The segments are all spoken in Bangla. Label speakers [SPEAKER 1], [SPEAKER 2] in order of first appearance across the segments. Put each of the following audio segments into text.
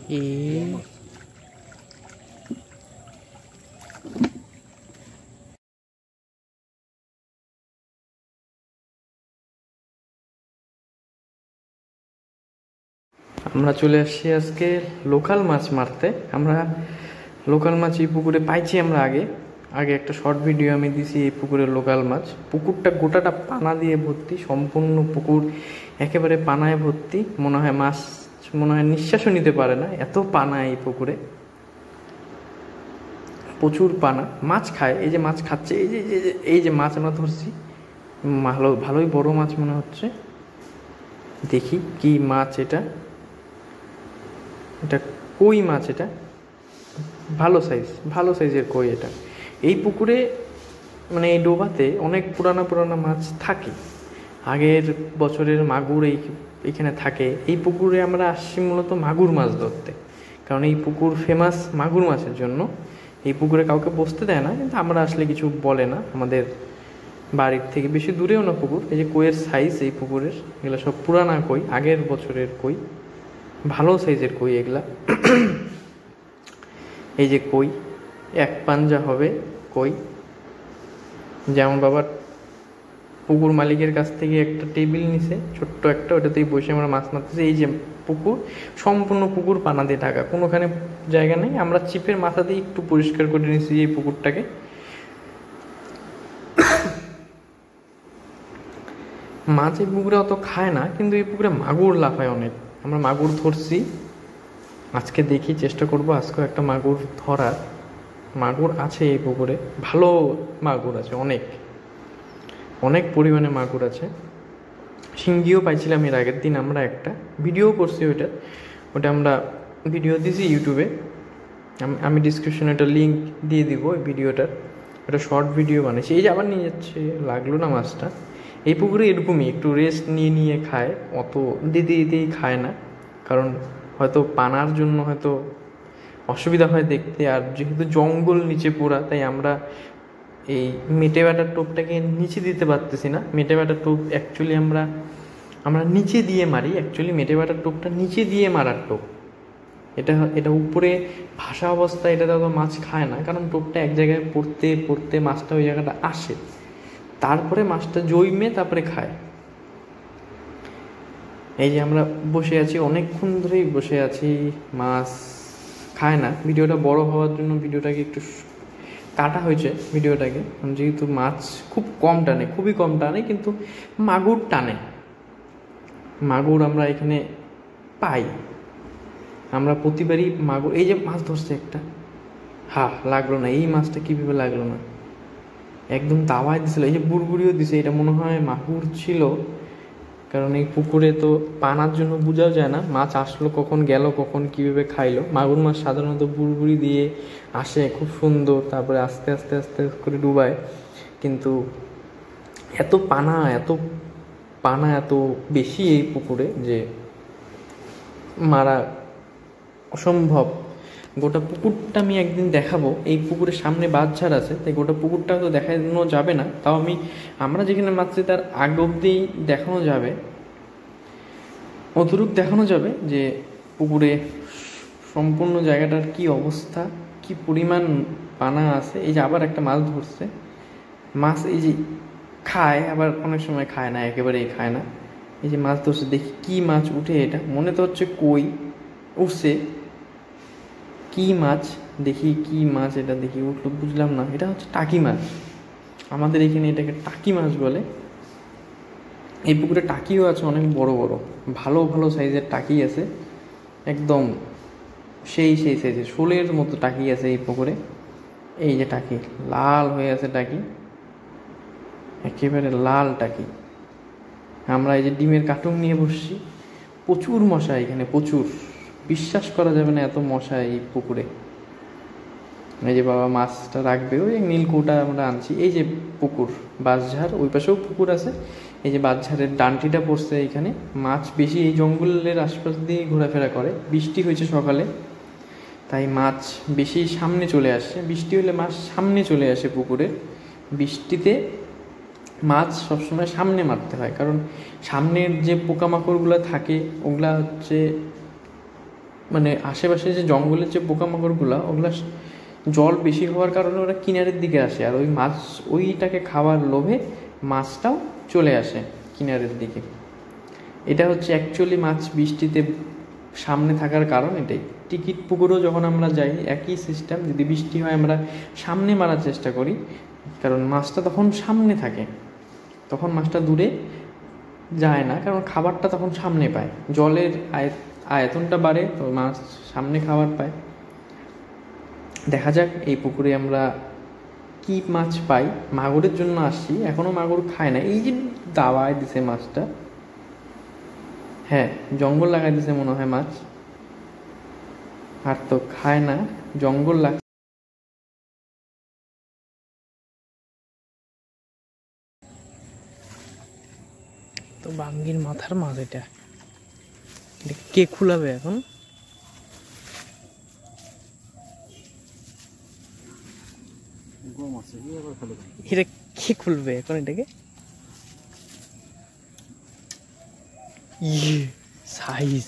[SPEAKER 1] এই আমরা চলে আসছি আজকে লোকাল মাছ মারতে। আমরা লোকাল মাছ এই পুকুরে পাইছি। আমরা আগে আগে একটা শর্ট ভিডিও আমি দিছি এই পুকুরের লোকাল মাছ। পুকুরটা গোটাটা পানা দিয়ে ভর্তি, সম্পূর্ণ পুকুর একেবারে পানায় ভর্তি। মনে হয় মাছ নিঃশ্বাসও নিতে পারে না, এত পানা এই পুকুরে, প্রচুর পানা। মাছ খায়, এই যে মাছ খাচ্ছে, এই যে মাছ আমরা ধরছি, ভালোই বড় মাছ মনে হচ্ছে। দেখি কি মাছ এটা, এটা কই মাছ, এটা ভালো সাইজের কই। এটা এই পুকুরে মানে এই ডোবাতে অনেক পুরানা মাছ থাকে, আগের বছরের মাগুর এইখানে থাকে। এই পুকুরে আমরা আসছি মূলত মাগুর মাছ ধরতে, কারণ এই পুকুর ফেমাস মাগুর মাছের জন্য। এই পুকুরে কাউকে বসতে দেয় না, কিন্তু আমরা আসলে কিছু বলে না। আমাদের বাড়ির থেকে বেশি দূরেও না পুকুর। এই যে কইয়ের সাইজ এই পুকুরের, এগুলো সব পুরানা কই, আগের বছরের কই, ভালো সাইজের কই এগুলা। এই যে কই, এক পাঞ্জা হবে কই। যেমন বাবার পুকুর মালিকের কাছ থেকে একটা টেবিল নিছে ছোট্ট একটা, ওটাতেই বসে আমরা মাছ মারতেছি। এই যে পুকুর, সম্পূর্ণ পুকুর পানা দিয়ে ঢাকা, কোনোখানে জায়গা নেই। আমরা চিপের মাথা দিয়ে একটু পরিষ্কার করে নিয়েছি এই পুকুরটাকে। মাছ এই পুকুরে অত খায় না, কিন্তু এই পুকুরে মাগুর লাফায় অনেক। আমরা মাগুর ধরছি আজকে, দেখি চেষ্টা করবো আজকেও একটা মাগুর ধরার। মাগুর আছে এই পুকুরে, ভালো মাগুর আছে, অনেক পরিমাণে মাগুর আছে। শিঙ্গিও পাইছিলাম এর আগের দিন, আমরা একটা ভিডিও করছি ওটা আমরা ভিডিও দিয়েছি ইউটিউবে। আমি ডিসক্রিপশনে একটা লিঙ্ক দিয়ে দিব ওই ভিডিওটার। একটা শর্ট ভিডিও বানিয়েছি। এই যে আবার নিয়ে যাচ্ছে, লাগলো না মাছটা। এই পুকুরে এরকমই একটু রেস্ট নিয়ে খায়, অত দিতেই খায় না, কারণ হয়তো পানার জন্য হয়তো অসুবিধা হয় দেখতে। আর যেহেতু জঙ্গল নিচে পোড়া, তাই আমরা এই মেটে বাটার টোপটাকে নিচে দিতে পারতেছি না। মেটে বাটার টোপ অ্যাকচুয়ালি আমরা নিচে দিয়ে মারি। অ্যাকচুয়ালি মেটে বাটার টোপটা নিচে দিয়ে মারার টোপ। এটা উপরে ভাসা অবস্থায় এটা তো মাছ খায় না, কারণ টোপটা এক জায়গায় পড়তে মাছটা ওই জায়গাটা আসে, তারপরে মাছটা জৈমে তারপরে খায়। এই যে আমরা বসে আছি, অনেকক্ষণ ধরেই বসে আছি, মাছ খায় না। ভিডিওটা বড় হওয়ার জন্য ভিডিওটাকে একটু কাটা হয়েছে ভিডিওটাকে, যেহেতু মাছ খুব কম টানে, খুবই কম টানে, কিন্তু মাগুর টানে। মাগুর আমরা এখানে পাই, আমরা প্রতিবারই মাগুর। এই যে মাছ ধরছে একটা, লাগলো না। এই মাছটা কীভাবে লাগলো না, একদম তাওয়ায় দিছিল। এই যে বুড়বুড়িও দিছে, এটা মনে হয় মাগুর ছিল, কারণ এই পুকুরে তো পানার জন্য বোঝাও যায় না মাছ আসলো কখন, গেল কখন, কীভাবে খাইলো। মাগুর মাছ সাধারণত বুড়বুড়ি দিয়ে আসে, খুব সুন্দর, তারপরে আস্তে আস্তে করে ডুবায়। কিন্তু এত পানা এত বেশি এই পুকুরে যে মারা অসম্ভব। গোটা পুকুরটা আমি একদিন দেখাবো। এই পুকুরের সামনে বাঁশঝাড় আছে, তাই গোটা পুকুরটা তো দেখানো যাবে না। তাও আমরা যেখানে মারছি তার আগ অব্দি দেখানো যাবে, অতটুক দেখানো যাবে যে পুকুরে সম্পূর্ণ জায়গাটার কি অবস্থা, কি পরিমাণ পানা আছে। এই যে আবার একটা মাছ ধরছে, মাছ এই যে খায়, আবার অনেক সময় খায় না, একেবারেই খায় না। এই যে মাছ ধরছে, দেখি কি মাছ উঠে। এটা মনে তো হচ্ছে কই উঠছে, কি মাছ দেখি, কি মাছ এটা, দেখি উঠলো, বুঝলাম না। এটা হচ্ছে টাকি মাছ, আমাদের এখানে এটাকে টাকি মাছ বলে। এই পুকুরে টাকিও আছে, অনেক বড় ভালো সাইজের টাকি আছে, একদম সেই সাইজের শোলের মতো টাকি আছে এই পুকুরে। এই যে টাকি লাল হয়ে আছে, টাকি একেবারে লাল টাকি। আমরা এই যে ডিমের কার্টুন নিয়ে বসছি, প্রচুর মশা এখানে, প্রচুর, বিশ্বাস করা যাবে না এত মশা এই পুকুরে। এই যে বাবা মাছটা রাখবে, ওই নীলকৌটা আমরা আনছি। এই যে পুকুর, বাঁশঝাড়, ওই পাশেও পুকুর আছে। এই যে বাঁশঝাড়ের ডান্টিটা পড়ছে এখানে। মাছ বেশি এই জঙ্গলের আশপাশ দিয়ে ঘোরাফেরা করে। বৃষ্টি হয়েছে সকালে, তাই মাছ বেশি সামনে চলে আসছে। বৃষ্টি হলে মাছ সামনে চলে আসে পুকুরে। বৃষ্টিতে মাছ সবসময় সামনে মারতে হয়, কারণ সামনের যে পোকামাকড়গুলো থাকে ওগুলা হচ্ছে মানে আশেপাশে যে জঙ্গলের যে পোকামাকড়গুলো ওগুলা জল বেশি হওয়ার কারণে ওরা কিনারের দিকে আসে, আর ওই মাছ ওইটাকে খাওয়ার লোভে মাছটাও চলে আসে কিনারের দিকে। এটা হচ্ছে অ্যাকচুয়ালি মাছ বৃষ্টিতে সামনে থাকার কারণ এটাই। টিকিট পুকুরও যখন আমরা যাই একই সিস্টেম, যদি বৃষ্টি হয় আমরা সামনে মারার চেষ্টা করি, কারণ মাছটা তখন সামনে থাকে, তখন মাছটা দূরে যায় না, কারণ খাবারটা তখন সামনে পায়, জলের আয়তনটা বাড়ে তো মাছ সামনে খাবার পায়। দেখা যাক এই পুকুরে আমরা কি মাছ পাই। মাগুরের জন্য আসছি, এখনো মাগুর খায় না। এই যে দাওয়ায় দিছে মাছটা, হ্যাঁ জঙ্গল লাগাই দিছে মনে হয় মাছ, আর তো খায় না, জঙ্গল লাগ। তো বাঙ্গির মাথার মাছ এটা কে খুলাবে এখন? এটা কে খুলবে এখন এটাকে? সাইজ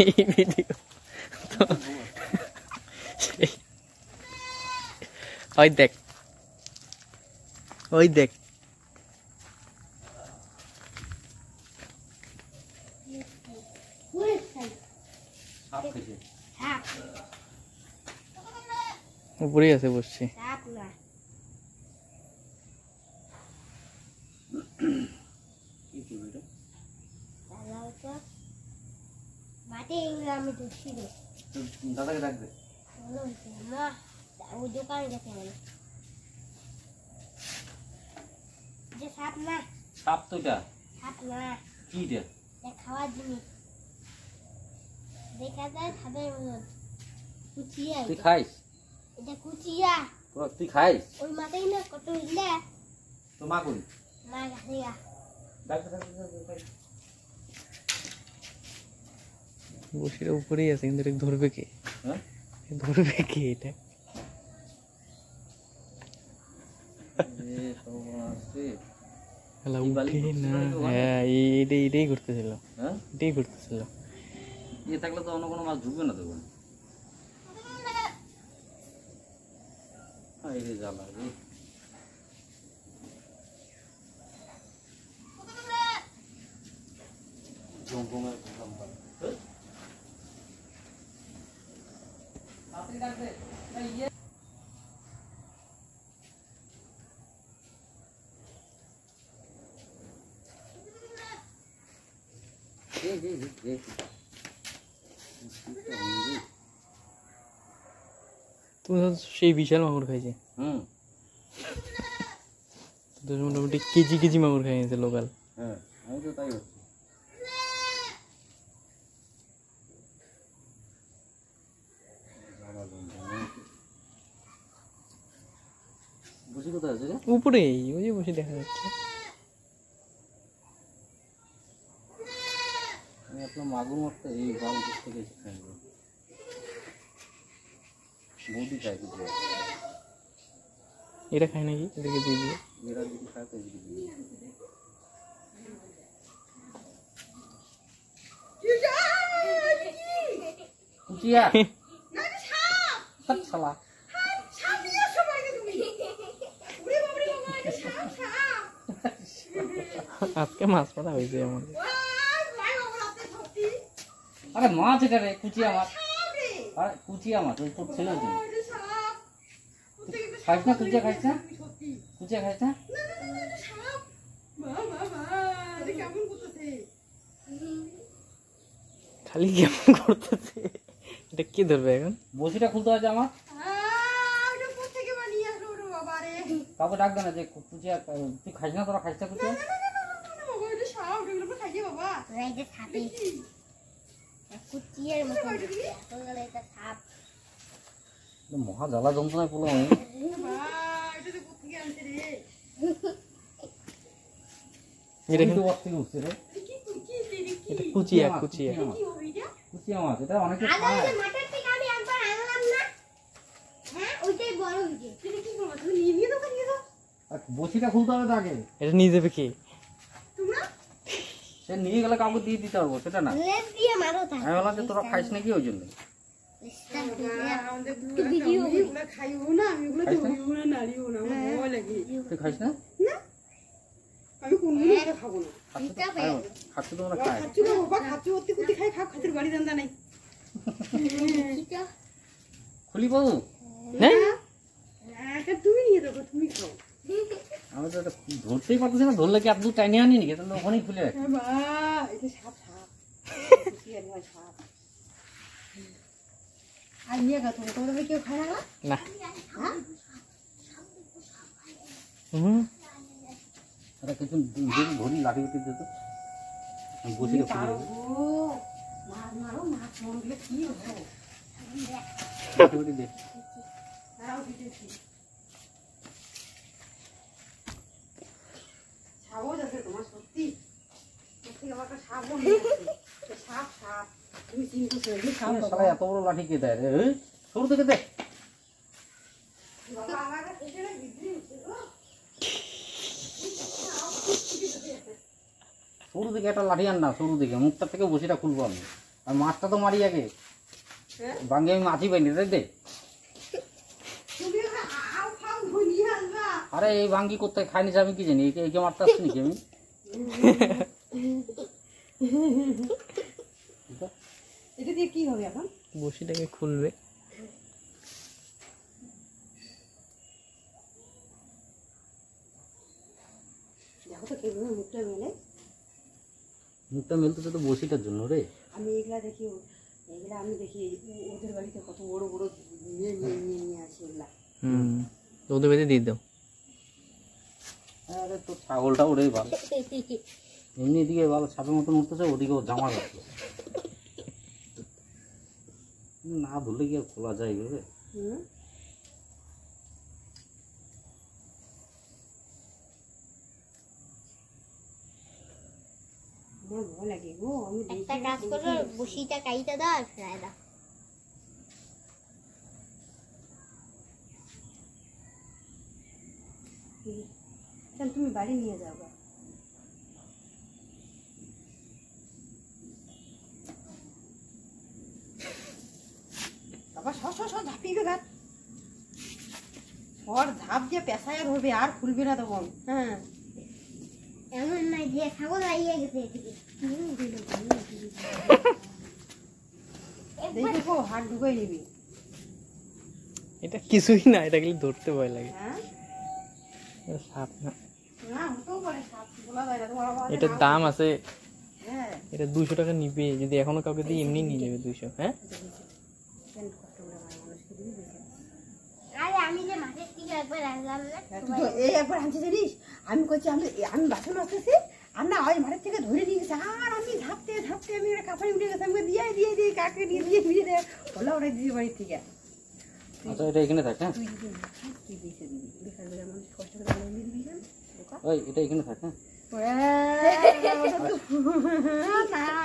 [SPEAKER 1] এই ভিডিও তো ওই দেখ, ওই দেখ উপরেই আছে বসছি।
[SPEAKER 2] দাদাকে ডাক দে। সাপ তো এটা কি রে?
[SPEAKER 3] খাওয়ার জিনিস দেখা যায় খাবার কুচিয়া।
[SPEAKER 2] তুই খাইস?
[SPEAKER 3] এটা কুচিয়া।
[SPEAKER 2] তুই খাইস?
[SPEAKER 3] ওই মাথায় না কত ইলে
[SPEAKER 2] তো মা কই?
[SPEAKER 3] মা গেছে গা।
[SPEAKER 2] ডাক দে।
[SPEAKER 1] বসির উপরেই আছে, কিন্তু এটা ধরবে কে?
[SPEAKER 2] হ্যাঁ
[SPEAKER 1] ধরবে কে এটা? হ্যাঁ এটাই ঘুরতেছিল, এটাই ঘুরতেছিল।
[SPEAKER 2] ইয়ে থাকলে তো অন্য কোনো মাছ ঢুকবে না তখন। এই রে জ্বালা রে।
[SPEAKER 1] তুমি সেই বিশাল মাগুর খাইছে। মোটামুটি কেজি কেজি মাগুর খাই গেছে লোকাল।
[SPEAKER 2] হ্যাঁ আমি তো তাই হচ্ছে। বসি কোথায় আছে রে?
[SPEAKER 1] উপরেই ওই যে বসে দেখা যাচ্ছে।
[SPEAKER 2] আমি আপনার মাগুর মারতে এই গ্রাম থেকে খাইব। বৌদি খাই কিছু
[SPEAKER 1] এটা খায় নাকি? এদেরকে দিয়ে দিয়ে
[SPEAKER 2] এরা যদি খায় তো এদিকে দিয়ে কুচিয়া শালা
[SPEAKER 1] আজকে মাছ পড়া হয়েছে এমন।
[SPEAKER 2] আরে মাছ এটা রে, কুচিয়া মাছ। আরে কুচিয়া মাছ ওই তোর ছেলে তুই খাইস না? কুচিয়া খাইস না? কুচিয়া খাইস না?
[SPEAKER 1] খালি কেমন করতেছে, এটা কি ধরবে এখন?
[SPEAKER 2] বসিটা খুলতে হয়েছে আমার। কাউকে ডাকবে না যে কুচিয়া তুই খাইস না? তোরা খাইস না কুচিয়া? মহা জ্বালা যন্ত্রণায় পড়লাম আমি।
[SPEAKER 1] এটা
[SPEAKER 2] কিন্তু
[SPEAKER 1] কিন্তু
[SPEAKER 2] ওর থেকে উঠছে রে
[SPEAKER 1] এটা কুচিয়া
[SPEAKER 2] মাছ,
[SPEAKER 1] কুচিয়া
[SPEAKER 2] কুচিয়া মাছ এটা অনেকে
[SPEAKER 3] আগে
[SPEAKER 2] খায়
[SPEAKER 3] ওই যে মাঠের থেকে আমি একবার আনলাম না, হ্যাঁ ওইটাই বড় হয়েছে। তুমি কি করবো? তুমি নিয়ে দাও, নিয়ে দাও।
[SPEAKER 2] আর বসিটা খুলতে হবে তো আগে
[SPEAKER 1] এটা নিয়ে যাবে কে?
[SPEAKER 3] তোমরা
[SPEAKER 2] সে নিয়ে গেলে কাউকে দিয়ে দিতে পারবো সেটা না
[SPEAKER 3] লেজ দিয়ে মারো তা।
[SPEAKER 2] আমি বললাম যে তোরা খাইস নাকি ওই জন্য
[SPEAKER 3] একটু ভিডিও
[SPEAKER 4] খাইও না, আমি ওগুলো ধরিও না, নাড়িও না, আমার ভয় লাগে।
[SPEAKER 2] তুই খাইস না
[SPEAKER 4] আমি কোনদিনও ওটা খাবো না।
[SPEAKER 2] খাচ্ছ তোমরা খায়
[SPEAKER 4] খাচ্ছি না বাবা, খাচ্ছি করতে করতে খাই, খাচ্ছির বাড়ি দান্দা নাই।
[SPEAKER 2] খুলি বাবু
[SPEAKER 1] হ্যাঁ
[SPEAKER 4] এটা তুমি নিয়ে দেখো, তুমি খাও।
[SPEAKER 2] আমি তো এটা ধরতেই পারতেছি না, ধরলে কি আপনি টাইনে আনি নাকি তাহলে ওখানেই খুলে রাখি
[SPEAKER 4] হ্যাঁ বা, এটা সাপ সাপ। কি আর নয়, সাপ। আর নিয়ে গা তুমি, তোমাদের কেউ খায় না?
[SPEAKER 1] না হুম
[SPEAKER 2] এটা কিছু ধরি লাঠি উঠে দিত বসিটা খুলে
[SPEAKER 4] পারো
[SPEAKER 2] দেবো।
[SPEAKER 4] গো, মাছ মারো, মাছ মরলে কি হবে?
[SPEAKER 2] লাঠি উঠে দে
[SPEAKER 4] দাঁড়াও, দিতেছি। সাপও যাচ্ছে তোমার, সত্যি সত্যি আমার একটা সাপও নিয়ে আসছে। তো সাপ সাপ, তুমি চিনতেছো এগুলো সাপ বাবা।
[SPEAKER 2] শালা এত বড় লাঠি কে দেয় রে এই, শুরু থেকে দে
[SPEAKER 4] বাবা, আমার কাছে এটা বিক্রি হচ্ছে গো।
[SPEAKER 2] শুরু থেকে একটা লাঠি আন না, শুরু থেকে মুখটা থেকে বসিটা খুলবো আমি আর মাছটা তো মারি আগে ভাঙ্গে আমি মাছই পাইনি রে দে
[SPEAKER 4] তুমি একটা আও ফাও ধনিয়ে আনবা।
[SPEAKER 2] আরে এই ভাঙ্গি করতে খাইনি আমি কি জানি একে মারতে আসছি নাকি আমি
[SPEAKER 4] এটা দিয়ে কি হবে এখন?
[SPEAKER 1] বসিটাকে খুলবে।
[SPEAKER 4] দেখো তো কিভাবে মুখটা মেলে।
[SPEAKER 2] মুখটা মেলতেছে তো বসিটার জন্য রে
[SPEAKER 4] আমি এগুলা দেখি, এগুলা আমি দেখি ওদের বাড়িতে কত বড় বড় নিয়ে নিয়ে নিয়ে নিয়ে আসি এগুলা।
[SPEAKER 1] হুম ওদের বেঁধে দিয়ে দাও।
[SPEAKER 2] আরে তো ছাগলটা ওরে ভালো এমনি এদিকে ভালো সাপের মতন উঠতেছে ওদিকে ও জামা যাচ্ছে না ধরলে কি আর খোলা যায় এগুলো
[SPEAKER 4] হুম, আমার ভয় লাগে গো, আমি
[SPEAKER 3] একটা কাজ করো, বসিটা কাইটা দাও আর ফ্রাই দাও।
[SPEAKER 4] তাহলে তুমি বাড়ি নিয়ে যাও গা। বাবা সর ঝাঁপিয়ে গাছ সর, ঝাঁপ দিয়ে পেশায় হবে আর খুলবে না তখন। হ্যাঁ,
[SPEAKER 3] এমন নাই যে ছাগল আইয়ে গেছে এদিকে।
[SPEAKER 4] দেখো হাত ঢুকাই নিবি।
[SPEAKER 1] এটা কিছুই না, এটা গেলে ধরতে ভয় লাগে।
[SPEAKER 4] হ্যাঁ,
[SPEAKER 1] এটা সাপ না,
[SPEAKER 4] না হতেও পারে, সাপ বলা যায় না, তোমার আবার
[SPEAKER 1] এটার দাম আছে।
[SPEAKER 4] হ্যাঁ,
[SPEAKER 1] এটা 200 টাকা নিবে, যদি এখনো কাউকে দিই এমনি নিয়ে যাবে 200। হ্যাঁ
[SPEAKER 4] কেন কষ্ট করে আমার মানুষকে দিবি বেশি।
[SPEAKER 3] আরে আমি যে মাঠের থেকে একবার আনলাম না,
[SPEAKER 4] তুই তো এই একবার আনতে জানিস, আমি করছি আমি বাসন আসতেছি আর না ওই মাঠের থেকে ধরে নিয়ে গেছে আর আমি ঝাপতে ঝাপতে আমি একটা কাপড় উঠে গেছে, আমি দিয়ে দিয়ে দিয়ে কাকে দিয়ে দিয়ে দিয়ে দিয়ে ওলা ওটাই দিয়ে বাড়ির থেকে।
[SPEAKER 2] আচ্ছা এটা এখানে থাক হ্যাঁ
[SPEAKER 4] তুই যদি না খাস তুই বেঁচে দিবি, বেকার বেকার মানুষ কষ্ট করে আনলে দিবি কেন?
[SPEAKER 2] ওই এটা এখানে থাক হ্যাঁ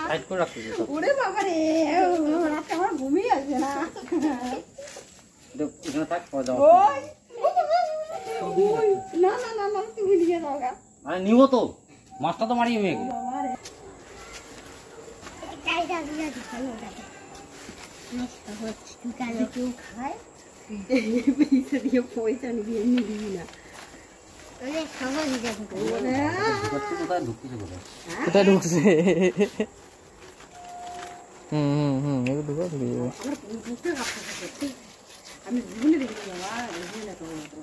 [SPEAKER 2] সাইড করে রাখতে
[SPEAKER 4] ওরে বাবা রে, রাতে আমার ঘুমিয়ে আসবে না।
[SPEAKER 2] এটা এখানে থাক পরে যাও
[SPEAKER 4] ওই না না না না, তুমি নিয়ে যাও গা।
[SPEAKER 2] আরে নিব তো মাছটা তো মারি মেয়ে
[SPEAKER 4] বাবা রে,
[SPEAKER 3] কাইটা দিয়ে ঢুকানো যাবে। নষ্ট হচ্ছে, ঢুকানো।
[SPEAKER 4] যদি কেউ খায় পয়সা দিয়ে পয়সা নিবি, এমনি দিবি না।
[SPEAKER 3] অনেক সহজ এটা ঢুকানো।
[SPEAKER 2] কোথায় ঢুকতেছে কোথায়
[SPEAKER 1] কোথায় ঢুকছে? এগুলো ঢুকে ঢুকে যাবে।
[SPEAKER 4] আমার বুকটা কাঁপতে সত্যি, আমি জীবনে দেখেছি বাবা, বুঝলি না তোমার মতো।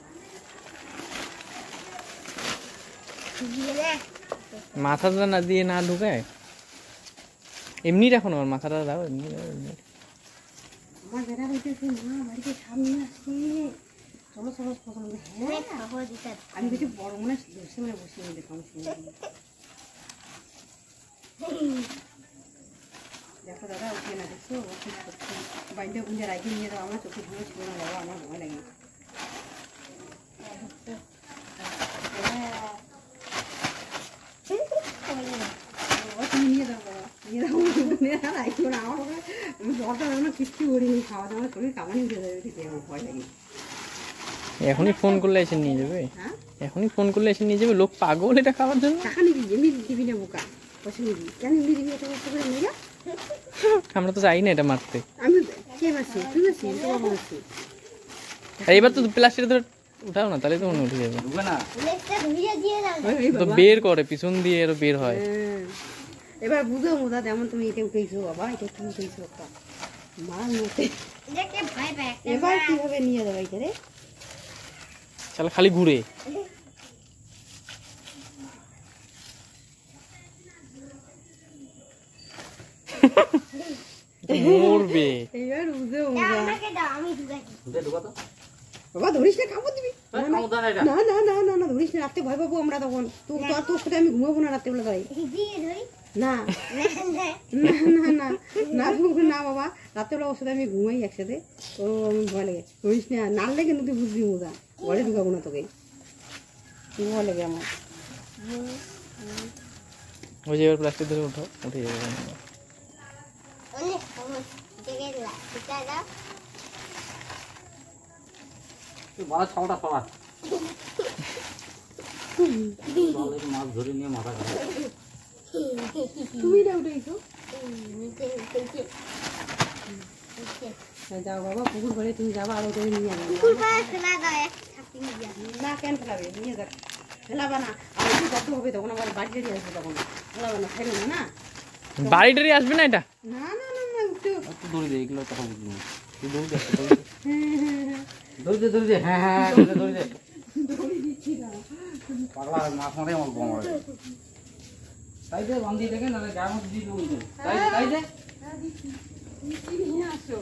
[SPEAKER 3] দিয়ে দে।
[SPEAKER 1] মাথাটা না দিয়ে না ঢুকায়, এমনি রাখো না, আমার মাথাটা দাও, এমনি দাও, এমনি।
[SPEAKER 4] আমার বেড়া বলতেছে মা বাড়িতে সামনে আসছে, চলো চলো চলো। হ্যাঁ,
[SPEAKER 3] অনেক সহজ এটা।
[SPEAKER 4] আমি কিছু বড় মনে বসে মানে বসে দেখলাম শুনে। দেখো দাদা উঠে না, দেখছো ওষুধ করছে, বাড়িতে গুঞ্জে রাখি নিয়ে যাও, আমার চোখে ঘুমো ছিল না বাবা, আমার ভয় লাগে। আমার জলটা এখনো কিচ্ছু করিনি, খাওয়া দাওয়া শরীর কামানি উঠে যাবে, ঠিক আমার ভয় লাগে।
[SPEAKER 1] এখনই ফোন করলে এসে নিয়ে যাবে,
[SPEAKER 4] হ্যাঁ
[SPEAKER 1] এখনই ফোন করলে এসে নিয়ে যাবে। লোক পাগল এটা খাওয়ার জন্য।
[SPEAKER 4] টাকা নিবি, এমনি দিবি না বোকা, পয়সা নিবি কেন? এমনি দিবি, এটা কষ্ট করে নিয়ে যা।
[SPEAKER 1] আমরা তো চাই না এটা মারতে।
[SPEAKER 4] আমি কে মারছি? তুই মারছি, তো বাবা মারছি।
[SPEAKER 1] আর এবার তো প্লাস্টিক ধরে উঠাও না, তাহলে তো মনে উঠে যাবে।
[SPEAKER 2] ঢুকে না
[SPEAKER 3] লেজটা ধুইয়ে দিয়ে দাও না।
[SPEAKER 4] এই
[SPEAKER 1] তো
[SPEAKER 4] বাবা।
[SPEAKER 1] বের করে পিছন দিয়ে এর বের হয়।
[SPEAKER 4] হ্যাঁ। এবার বুঝো মোদা, যেমন তুমি এটা উঠেছো বাবা, এটা কি উঠেছো একটা মার মতে।
[SPEAKER 3] দেখে ভয় পায় একটা
[SPEAKER 4] এবার
[SPEAKER 3] মা।
[SPEAKER 4] কিভাবে নিয়ে যাবে এটা রে?
[SPEAKER 1] শালা খালি ঘুরে। মরবে।
[SPEAKER 4] এবার বুঝো
[SPEAKER 3] দাও,
[SPEAKER 4] মোদা।
[SPEAKER 3] আমাকে দাও, আমি ঢুকাচ্ছি।
[SPEAKER 2] ঢুকে তো
[SPEAKER 4] বাবা ধরিস না, খাবো দিবি।
[SPEAKER 2] ক্ষমতা নেই এটা।
[SPEAKER 4] না না না না না, ধরিস না, রাতে ভয় পাবো আমরা তখন। তোর সাথে আমি ঘুমাবো না রাত্রে বেলা তাই।
[SPEAKER 3] দিয়ে ধরি।
[SPEAKER 4] না
[SPEAKER 3] না, না।
[SPEAKER 4] না না না না না বাবা, রাত্রেবেলা ওর সাথে আমি ঘুমাই একসাথে, ও আমি ভয় লাগে। ধরিস না, নাল লেগে তুই বুঝবি মোদা, ঘরে ঢুকাবো না তোকে, ভয় লাগে আমার।
[SPEAKER 1] ওই যে এবার প্লাস্টিক ধরে উঠো, উঠে যাবে।
[SPEAKER 3] অনেক সময় দেখে দিলা, এটা দাও।
[SPEAKER 2] তুই বড় ছটা সবার মাছ ধরে নিয়ে মাথা খারাপ।
[SPEAKER 4] তুমি না উঠেছো?
[SPEAKER 3] নিচে উঠেছে।
[SPEAKER 4] হ্যাঁ, যাও বাবা, পুকুর ঘরে তুমি যাবা, আর ওটা নিয়ে যাবে।
[SPEAKER 3] কুকুর পায়ে ফেলা দাও, এক ছাপি নিয়ে যাবে।
[SPEAKER 4] না কেন ফেলাবে, নিয়ে যাক, ফেলাবে না। আর একটু যত হবে তখন আমার বাড়ি গাড়ি আসবে, তখন ফেলাবে না, ফেলো না না
[SPEAKER 1] বাড়ি টাড়ি আসবে না এটা।
[SPEAKER 4] না না না না, উঠতে
[SPEAKER 2] একটু দৌড়ে দে, এগুলো কথা বুঝবি না। তুই দৌড়ে দে, দৌড়ে দে, দৌড়ে দে, হ্যাঁ হ্যাঁ হ্যাঁ, দৌড়ে দে, দৌড়ে দে। পাগলা মাছ মারে আমার গম মারে। তাই দে বান্ধি দেখে না গায়ের মধ্যে দিয়ে দেবো। তাই দে, তাই দে।
[SPEAKER 4] নিয়ে আসো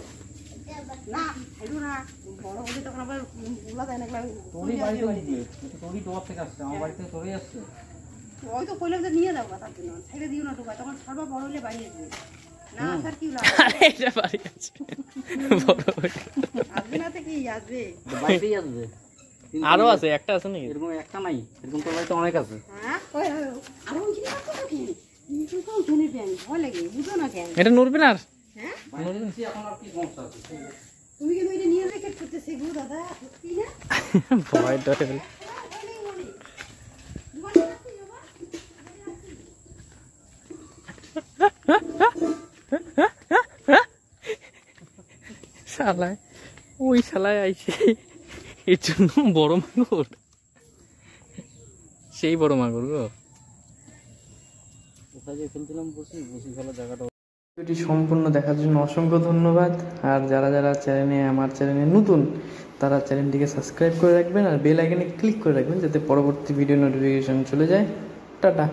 [SPEAKER 4] না, ফেলো না, বড় হলে তখন আবার বলা যায় না,
[SPEAKER 2] তোরই বাড়িতে উঠবে, তোরই ডোবার থেকে আসছে, আমার বাড়িতে তোরই আসছে।
[SPEAKER 4] ওই তো কইলাম যে নিয়ে যাবো, তার জন্য ছেড়ে দিও না ঢোকা, তখন সর্বা বড় হলে বাড়ি আসবে না, আসার কি লাভ?
[SPEAKER 1] আরে এটা বাড়ি আছে বড় হয়ে।
[SPEAKER 4] আসবে না তো কি আসবে?
[SPEAKER 2] বাড়িতেই আসবে।
[SPEAKER 1] আরো আছে, একটা আছে নাকি?
[SPEAKER 2] এরকম একটা নাই, এরকম তোর বাড়িতে অনেক আছে।
[SPEAKER 4] হ্যাঁ আরো ওই জিনিস আছে নাকি? তুমি তো জেনে পেয়ে ভয় লাগে, বুঝো না কেন?
[SPEAKER 1] এটা নড়বে না আর।
[SPEAKER 4] হ্যাঁ,
[SPEAKER 2] ইমার্জেন্সি এখন আর কি সমস্যা আছে?
[SPEAKER 4] তুমি কিন্তু এটা নিয়ে রেখে করতে শিখবো দাদা, সত্যি না?
[SPEAKER 1] ভয় ডরে ফেলে। শালায়, ওই শালায় আইছে এর জন্য বড় মাগুর, সেই বড় মাগুর গো।
[SPEAKER 2] কোথায় যে ফেলছিলাম বসি বসি ফেলার জায়গাটা।
[SPEAKER 1] ভিডিওটি সম্পূর্ণ দেখার জন্য অসংখ্য ধন্যবাদ। আর যারা যারা আমার চ্যানেলে নতুন, তারা চ্যানেলটিকে সাবস্ক্রাইব করে রাখবেন আর বেল আইকনে ক্লিক করে রাখবেন, যাতে পরবর্তী ভিডিও নোটিফিকেশন চলে যায়। টাটা।